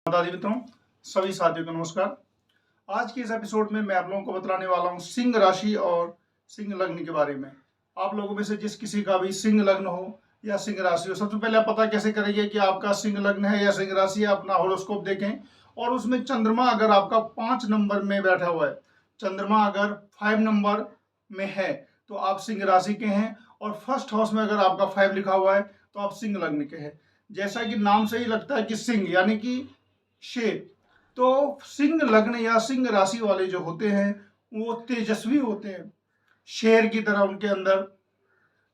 दादी मित्रों, सभी साथियों को नमस्कार। आज के इस एपिसोड में मैं आप लोगों को बतलाने वाला हूँ सिंह राशि और सिंह लग्न के बारे में। आप लोगों में से जिस किसी का भी सिंह लग्न हो या सिंह राशि हो, सबसे पहले आप पता कैसे करेंगे कि आपका सिंह लग्न है या सिंह राशि है। अपना हॉरोस्कोप देखें और उसमें चंद्रमा अगर आपका 5 नंबर में बैठा हुआ है, चंद्रमा अगर 5 नंबर में है तो आप सिंह राशि के हैं, और फर्स्ट हाउस में अगर आपका 5 लिखा हुआ है तो आप सिंह लग्न के हैं। जैसा कि नाम से ही लगता है कि सिंह यानी कि शेर, तो सिंह लग्न या सिंह राशि वाले जो होते हैं वो तेजस्वी होते हैं। शेर की तरह उनके अंदर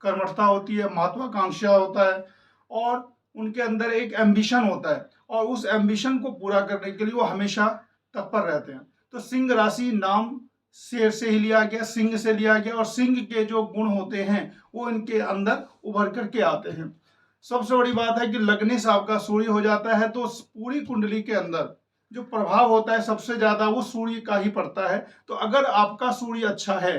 कर्मठता होती है, महत्वाकांक्षा होता है, और उनके अंदर एक एम्बिशन होता है, और उस एम्बिशन को पूरा करने के लिए वो हमेशा तत्पर रहते हैं। तो सिंह राशि नाम शेर से ही लिया गया, सिंह से लिया गया, और सिंह के जो गुण होते हैं वो इनके अंदर उभर करके आते हैं। सबसे बड़ी बात है कि लगने से आपका सूर्य हो जाता है तो पूरी कुंडली के अंदर जो प्रभाव होता है सबसे ज्यादा वो सूर्य का ही पड़ता है। तो अगर आपका सूर्य अच्छा है,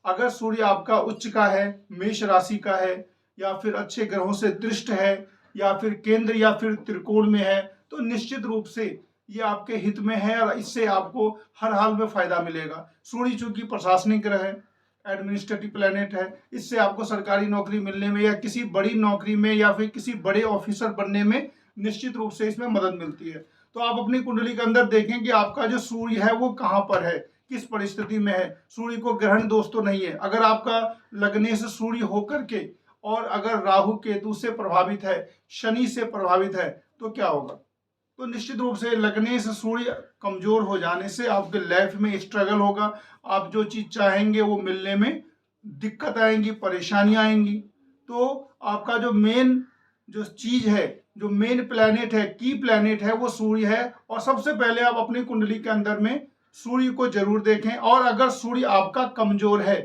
अगर सूर्य आपका उच्च का है, मेष राशि का है, या फिर अच्छे ग्रहों से दृष्ट है, या फिर केंद्र या फिर त्रिकोण में है, तो निश्चित रूप से ये आपके हित में है और इससे आपको हर हाल में फायदा मिलेगा। सूर्य चूंकि प्रशासनिक ग्रह है, एडमिनिस्ट्रेटिव प्लैनेट है, इससे आपको सरकारी नौकरी मिलने में या किसी बड़ी नौकरी में या फिर किसी बड़े ऑफिसर बनने में निश्चित रूप से इसमें मदद मिलती है। तो आप अपनी कुंडली के अंदर देखें कि आपका जो सूर्य है वो कहाँ पर है, किस परिस्थिति में है। सूर्य को ग्रहण दोष तो नहीं है। अगर आपका लगने से सूर्य होकर के और अगर राहु केतु से प्रभावित है, शनि से प्रभावित है, तो क्या होगा? तो निश्चित रूप से लगने से सूर्य कमजोर हो जाने से आपके लाइफ में स्ट्रगल होगा। आप जो चीज चाहेंगे वो मिलने में दिक्कत आएंगी, परेशानियां आएंगी। तो आपका जो मेन जो चीज है, जो मेन प्लैनेट है, की प्लैनेट है, वो सूर्य है। और सबसे पहले आप अपनी कुंडली के अंदर में सूर्य को जरूर देखें। और अगर सूर्य आपका कमजोर है,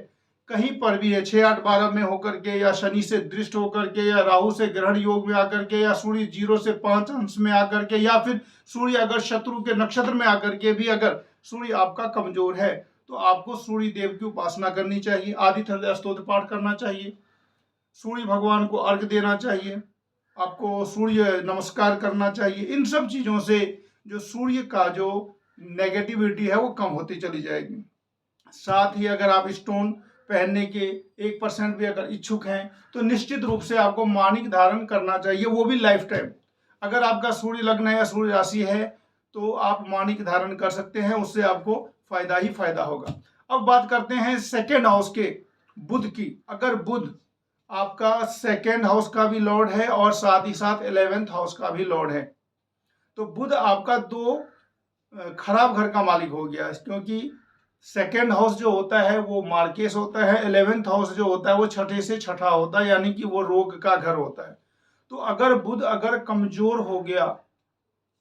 कहीं पर भी है, 6, 8, 12 में होकर के, या शनि से दृष्ट होकर के, या राहु से ग्रहण योग में आकर के, या सूर्य 0 से 5 अंश में आकर के, या फिर सूर्य अगर शत्रु के नक्षत्र में आकर के भी अगर सूर्य आपका कमजोर है, तो आपको सूर्य देव की उपासना करनी चाहिए, आदित्य हृदय स्तोत्र पाठ करना चाहिए, सूर्य भगवान को अर्घ्य देना चाहिए, आपको सूर्य नमस्कार करना चाहिए। इन सब चीजों से जो सूर्य का जो नेगेटिविटी है वो कम होती चली जाएगी। साथ ही अगर आप स्टोन पहनने के 1% भी अगर इच्छुक हैं तो निश्चित रूप से आपको माणिक धारण करना चाहिए, वो भी लाइफ टाइम। अगर आपका सूर्य लग्न है या सूर्य राशि है तो आप माणिक धारण कर सकते हैं, उससे आपको फायदा ही फायदा होगा। अब बात करते हैं सेकेंड हाउस के बुध की। अगर बुध आपका सेकेंड हाउस का भी लॉर्ड है और साथ ही साथ 11th हाउस का भी लॉर्ड है, तो बुध आपका 2 खराब घर का मालिक हो गया, क्योंकि सेकेंड हाउस जो होता है वो मार्केस होता है, 11th हाउस जो होता है वो छठे से छठा होता है, यानी कि वो रोग का घर होता है। तो अगर बुध अगर कमजोर हो गया,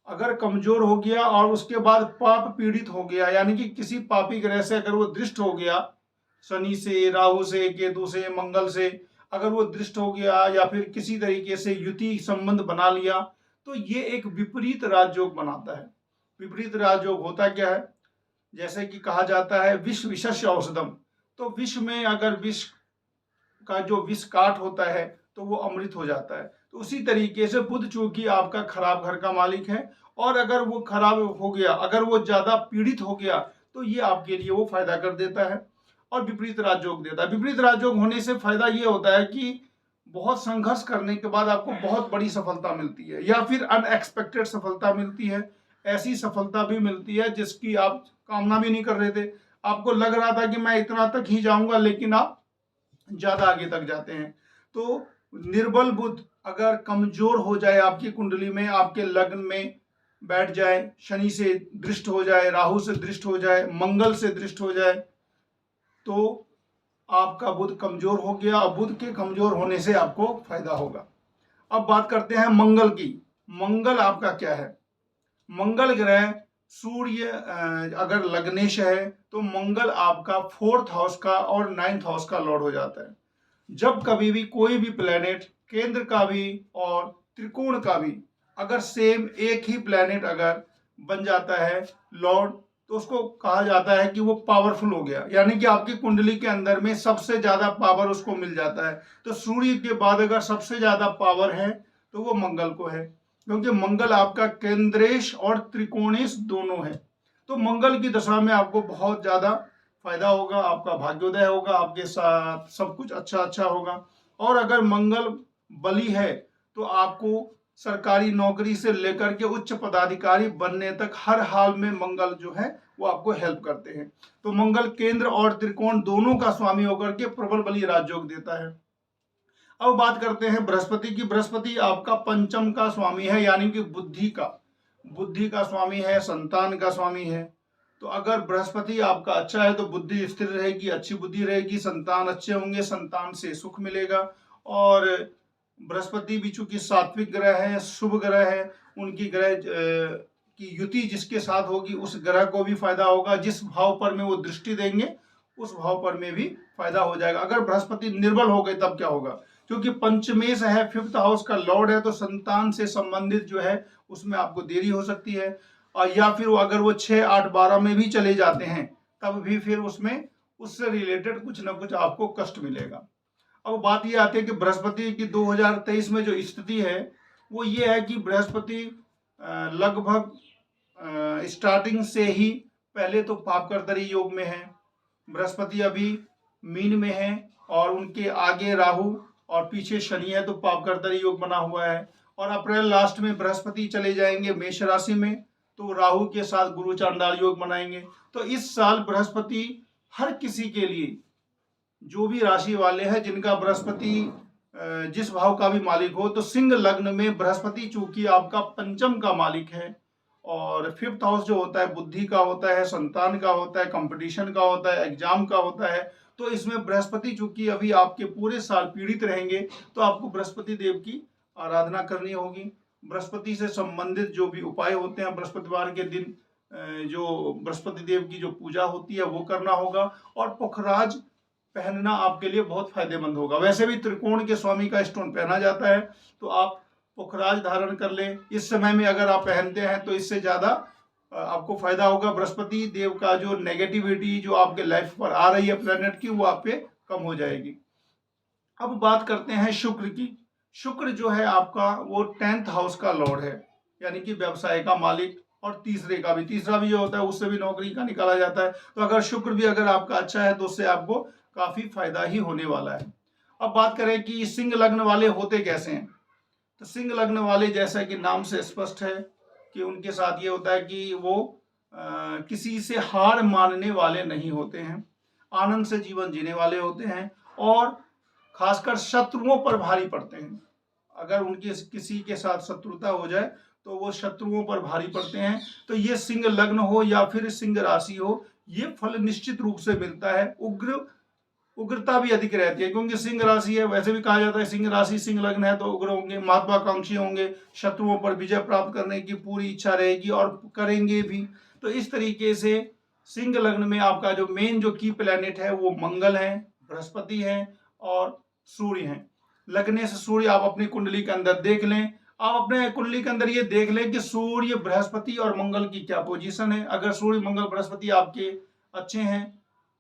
अगर कमजोर हो गया और उसके बाद पाप पीड़ित हो गया, यानी कि किसी पापी ग्रह से अगर वो दृष्ट हो गया, शनि से, राहु से, केतु से, मंगल से अगर वो दृष्ट हो गया, या फिर किसी तरीके से युति संबंध बना लिया, तो ये एक विपरीत राजयोग बनाता है। विपरीत राजयोग होता क्या है? जैसे कि कहा जाता है विष विशस्य औषधम, तो विष में अगर विष का जो विष काट होता है तो वो अमृत हो जाता है। तो उसी तरीके से बुध चूंकि आपका खराब घर का मालिक है, और अगर वो खराब हो गया, अगर वो ज्यादा पीड़ित हो गया, तो ये आपके लिए वो फायदा कर देता है और विपरीत राजयोग देता है। विपरीत राजयोग होने से फायदा ये होता है कि बहुत संघर्ष करने के बाद आपको बहुत बड़ी सफलता मिलती है, या फिर अनएक्सपेक्टेड सफलता मिलती है। ऐसी सफलता भी मिलती है जिसकी आप कामना भी नहीं कर रहे थे। आपको लग रहा था कि मैं इतना तक ही जाऊंगा, लेकिन आप ज्यादा आगे तक जाते हैं। तो निर्बल बुध अगर कमजोर हो जाए आपकी कुंडली में, आपके लग्न में बैठ जाए, शनि से दृष्ट हो जाए, राहु से दृष्ट हो जाए, मंगल से दृष्ट हो जाए, तो आपका बुध कमजोर हो गया, और बुध के कमजोर होने से आपको फायदा होगा। अब बात करते हैं मंगल की। मंगल आपका क्या है? मंगल ग्रह सूर्य अगर लग्नेश है तो मंगल आपका 4th हाउस का और 9th हाउस का लॉर्ड हो जाता है। जब कभी भी कोई भी प्लेनेट केंद्र का भी और त्रिकोण का भी अगर सेम एक ही प्लेनेट अगर बन जाता है लॉर्ड, तो उसको कहा जाता है कि वो पावरफुल हो गया, यानी कि आपकी कुंडली के अंदर में सबसे ज्यादा पावर उसको मिल जाता है। तो सूर्य के बाद अगर सबसे ज्यादा पावर है तो वो मंगल को है। क्योंकि मंगल आपका केंद्रेश और त्रिकोणेश दोनों है। तो मंगल की दशा में आपको बहुत ज्यादा फायदा होगा, आपका भाग्योदय होगा, आपके साथ सब कुछ अच्छा अच्छा होगा। और अगर मंगल बली है तो आपको सरकारी नौकरी से लेकर के उच्च पदाधिकारी बनने तक हर हाल में मंगल जो है वो आपको हेल्प करते हैं। तो मंगल केंद्र और त्रिकोण दोनों का स्वामी होकर के प्रबल बली राजयोग देता है। अब बात करते हैं बृहस्पति की। बृहस्पति आपका पंचम का स्वामी है, यानी कि बुद्धि का स्वामी है, संतान का स्वामी है। तो अगर बृहस्पति आपका अच्छा है तो बुद्धि स्थिर रहेगी, अच्छी बुद्धि रहेगी, संतान अच्छे होंगे, संतान से सुख मिलेगा। और बृहस्पति भी चूंकि सात्विक ग्रह है, शुभ ग्रह है, उनकी ग्रह की युति जिसके साथ होगी उस ग्रह को भी फायदा होगा। जिस भाव पर में वो दृष्टि देंगे उस भाव पर में भी फायदा हो जाएगा। अगर बृहस्पति निर्बल हो गए तब क्या होगा, क्योंकि पंचमेश है, फिफ्थ हाउस का लॉर्ड है, तो संतान से संबंधित जो है उसमें आपको देरी हो सकती है। और या फिर अगर वो 6, 8, 12 में भी चले जाते हैं तब भी फिर उसमें उससे रिलेटेड कुछ ना कुछ आपको कष्ट मिलेगा। अब बात ये आती है कि बृहस्पति की 2023 में जो स्थिति है वो ये है कि बृहस्पति लगभग स्टार्टिंग से ही पहले तो पापकर्तरी योग में है, बृहस्पति अभी मीन में है, और उनके आगे राहु और पीछे शनि है, तो पापकर्तरी योग बना हुआ है। और अप्रैल लास्ट में बृहस्पति चले जाएंगे मेष राशि में, तो राहु के साथ गुरु चांडाल योग बनाएंगे। तो इस साल बृहस्पति हर किसी के लिए, जो भी राशि वाले हैं जिनका बृहस्पति जिस भाव का भी मालिक हो, तो सिंह लग्न में बृहस्पति चूंकि आपका पंचम का मालिक है और फिफ्थ हाउस जो होता है बुद्धि का होता है, संतान का होता है, कंपटीशन का होता है, एग्जाम का होता है, तो इसमें बृहस्पति चूंकि अभी आपके पूरे साल पीड़ित रहेंगे तो आपको बृहस्पति देव की आराधना करनी होगी। बृहस्पति से संबंधित जो भी उपाय होते हैं बृहस्पतिवार के दिन जो बृहस्पति देव की जो पूजा होती है वो करना होगा। और पुखराज पहनना आपके लिए बहुत फायदेमंद होगा। वैसे भी त्रिकोण के स्वामी का स्टोन पहना जाता है, तो आप पुखराज धारण कर ले। इस समय में अगर आप पहनते हैं तो इससे ज्यादा आपको फायदा होगा। बृहस्पति देव का जो नेगेटिविटी जो आपके लाइफ पर आ रही है प्लेनेट की, वो आप पे कम हो जाएगी। अब बात करते हैं शुक्र की। शुक्र जो है आपका वो 10th हाउस का लॉर्ड है, यानी कि व्यवसाय का मालिक, और तीसरा भी जो होता है उससे भी नौकरी का निकाला जाता है। तो अगर शुक्र भी अगर आपका अच्छा है तो उससे आपको काफी फायदा ही होने वाला है। अब बात करें कि सिंह लग्न वाले होते कैसे हैं, तो सिंह लग्न वाले जैसा कि नाम से स्पष्ट है कि उनके साथ ये होता है कि वो किसी से हार मानने वाले नहीं होते हैं, आनंद से जीवन जीने वाले होते हैं, और खासकर शत्रुओं पर भारी पड़ते हैं। अगर उनकी किसी के साथ शत्रुता हो जाए तो वो शत्रुओं पर भारी पड़ते हैं। तो ये सिंह लग्न हो या फिर सिंह राशि हो, ये फल निश्चित रूप से मिलता है। उग्रता भी अधिक रहती है, क्योंकि सिंह राशि है, वैसे भी कहा जाता है सिंह राशि सिंह लग्न है तो उग्र होंगे, महत्वाकांक्षी होंगे, शत्रुओं पर विजय प्राप्त करने की पूरी इच्छा रहेगी और करेंगे भी। तो इस तरीके से सिंह लग्न में आपका जो मेन जो की प्लैनेट है वो मंगल है, बृहस्पति है और सूर्य है। लगने से सूर्य आप अपनी कुंडली के अंदर देख लें, आप अपने कुंडली के अंदर ये देख लें कि सूर्य बृहस्पति और मंगल की क्या पोजीशन है। अगर सूर्य मंगल बृहस्पति आपके अच्छे हैं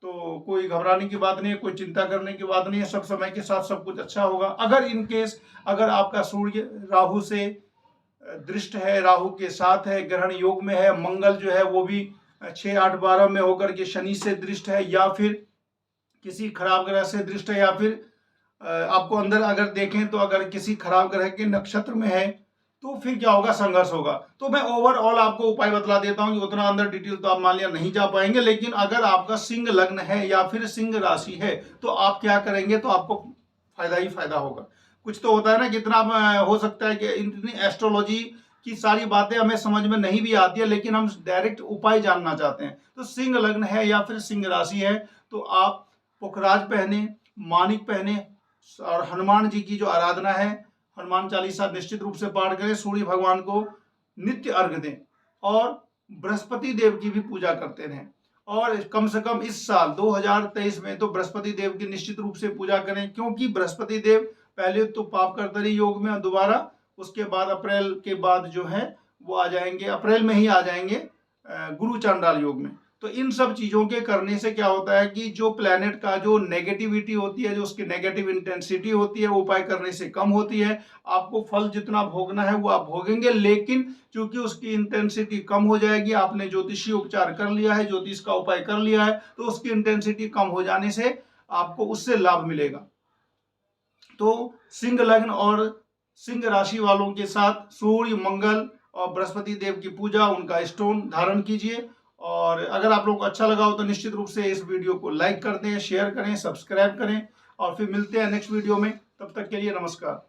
तो कोई घबराने की बात नहीं है, कोई चिंता करने की बात नहीं है, सब समय के साथ सब कुछ अच्छा होगा। अगर इन केस अगर आपका सूर्य राहु से दृष्ट है, राहु के साथ है, ग्रहण योग में है, मंगल जो है वो भी 6, 8, 12 में होकर के शनि से दृष्ट है, या फिर किसी खराब ग्रह से दृष्ट है, या फिर आपको अंदर अगर देखें तो अगर किसी खराब ग्रह के नक्षत्र में है तो फिर क्या होगा, संघर्ष होगा। तो मैं ओवरऑल आपको उपाय बतला देता हूं कि उतना अंदर डिटेल तो आप मान लिया नहीं जा पाएंगे, लेकिन अगर आपका सिंह लग्न है या फिर सिंह राशि है तो आप क्या करेंगे तो आपको फायदा ही फायदा होगा। कुछ तो होता है ना, कितना हो सकता है कि इतनी एस्ट्रोलॉजी की सारी बातें हमें समझ में नहीं भी आती है, लेकिन हम डायरेक्ट उपाय जानना चाहते हैं। तो सिंह लग्न है या फिर सिंह राशि है तो आप पुखराज पहने, मानिक पहने, और हनुमान जी की जो आराधना है, हनुमान चालीसा निश्चित रूप से पाठ करें, सूर्य भगवान को नित्य अर्घ दें, और बृहस्पति देव की भी पूजा करते रहें। और कम से कम इस साल 2023 में तो बृहस्पति देव की निश्चित रूप से पूजा करें, क्योंकि बृहस्पति देव पहले तो पापकर्तरी योग में, दोबारा उसके बाद अप्रैल के बाद जो है वो आ जाएंगे, अप्रैल में ही आ जाएंगे गुरु चांडाल योग में। तो इन सब चीज़ों के करने से क्या होता है कि जो प्लैनेट का जो नेगेटिविटी होती है, जो उसकी नेगेटिव इंटेंसिटी होती है, वो उपाय करने से कम होती है। आपको फल जितना भोगना है वो आप भोगेंगे, लेकिन चूंकि उसकी इंटेंसिटी कम हो जाएगी, आपने ज्योतिषीय उपचार कर लिया है, ज्योतिष का उपाय कर लिया है, तो उसकी इंटेंसिटी कम हो जाने से आपको उससे लाभ मिलेगा। तो सिंह लग्न और सिंह राशि वालों के साथ सूर्य, मंगल और बृहस्पति देव की पूजा, उनका स्टोन धारण कीजिए। और अगर आप लोगों को अच्छा लगा हो तो निश्चित रूप से इस वीडियो को लाइक कर दें, शेयर करें, सब्सक्राइब करें, और फिर मिलते हैं नेक्स्ट वीडियो में। तब तक के लिए नमस्कार।